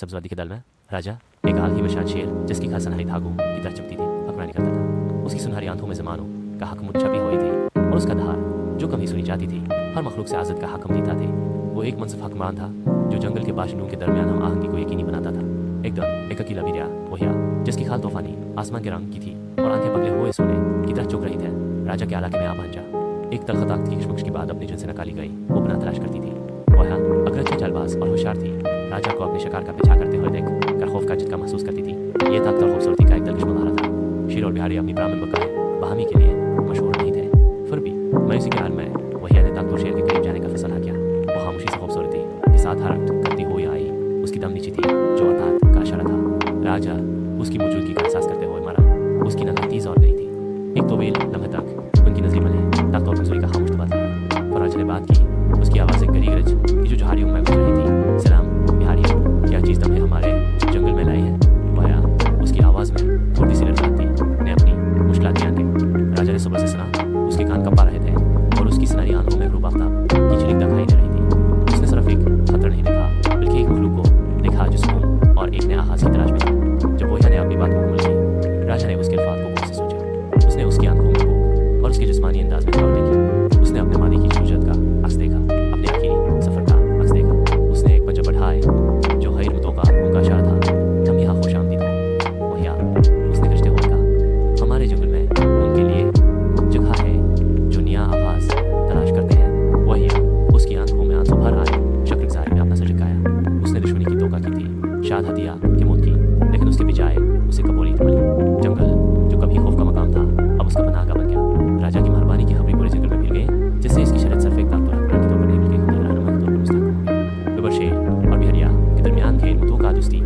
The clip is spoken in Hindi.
सब्जवादी के दल में राजा एक हाल ही में शान शेर जिसकी खास सनहरी धागों की तरह चमकती थी हुक्मरानी करता था। उसकी सुनहरी आंखों में ज़मानों का हकम छपी हुई थी और उसका धार जो कभी सुनी जाती थी हर मखलूक से आज़द का हकम जीता थे। वो एक मनसफ हुक्मरान था जो जंगल के बाशिंदों के दरमियान हम आहंगी को यकीनी बनाता था। एकदम एक अकेला बिरिया वहिया जिसकी खाल तूफानी आसमान के रंग की थी और आंखें पगले हुए सोने की तरह चुक रही थे राजा के इलाके में आ पहुंचा। एक तलखताख्त की किशमकश के बाद अपने जिनसे निकाली गई वो बना तलाश करती थी। वह अगरचे चालबाज और होशियार थी। राजा को अपने शिकार का पीछा करते हुए देख कर खौफ का झटका महसूस करती थी। ये ताकत और खूबसूरती का एक दिलकश मुजाहरा था। शेर और बिहारी अपनी ब्राह्मण बकाए बहामी के लिए मशहूर नहीं थे, फिर भी मायूसी के हाल में वही ने ताकतवर शेर के करीब जाने का फैसला किया। वो खामोशी से खूबसूरती के साथ हरकत करती हुई आई। उसकी दम नीची थी जो अतात का इशारा था। राजा उसकी मौजूदगी का एहसास करते हुए मरा। उसकी नज़र तेज और गई थी। एक तवील लम्हे तक उनकी नजरी में ताकत और कमजोरी का खामोश तबादला था। फिर राजा ने बात की। उसकी आवाज़ एक गरीब की जो झाड़ियों में गुजर रही थी। सलाम बिहारी, क्या चीज़ तुम्हें हमारे जंगल में लाई है? वाया उसकी आवाज़ में थोड़ी सी लड़खड़ाहट थी। ने अपनी मुश्किलात बयान की। राजा ने सुबह से सुना उसके कान कँपा रहे थे और उसकी सुनहरी आंखों में रूप आफ्ताब की झिलक दिखाई दे रही थी। उसने सिर्फ एक खतरा नहीं देखा बल्कि एक मखलूक को देखा जो सुकून और एक नए आगाज़ की तलाश में था। जब वोहिया ने अपनी बात मुकम्मल की राजा ने उसके अल्फाज को गौर से सोचा। उसने उसकी आंखों में भूख और उसके जिस्मानी अंदाज में दौड़ देखी। उसने अपने मादी की जरूरत का अक्स देखा, अपने आखिरी सफर का अक्स देखा। उसने एक पंजा बढ़ाए जो गैर मुतवक्का उनका इशारा था। हम यहाँ खुश आमदीद हो। वहिया उसने गश्ते हुए कहा, हमारे जंगल में उनके लिए जगह है जो नया आगाज तलाश करते हैं। वहिया उसकी आंखों में आंसू भर आए। शक्ल ज़ाहिर में अपना सर झुकाया। उसने दुश्मनी की तोका की थी, शायद हदिया के मौत की, लेकिन उसके बजाय उसे कबूलियत मिली। जंगल जो कभी खौफ का मकाम था अब उसका पनाह का बन गया। राजा की मेहरबानी की खबरें पूरे जंगल में फिर गई जिससे इसकी शरीयत सिर्फ एक ताकतवर हुक्मरान के तौर पर नहीं बल्कि एक रहनुमा के तौर पर मुस्तहकम हो गया। शेर और बिहरिया के दरमियान खेल मुतवक्का दोस्ती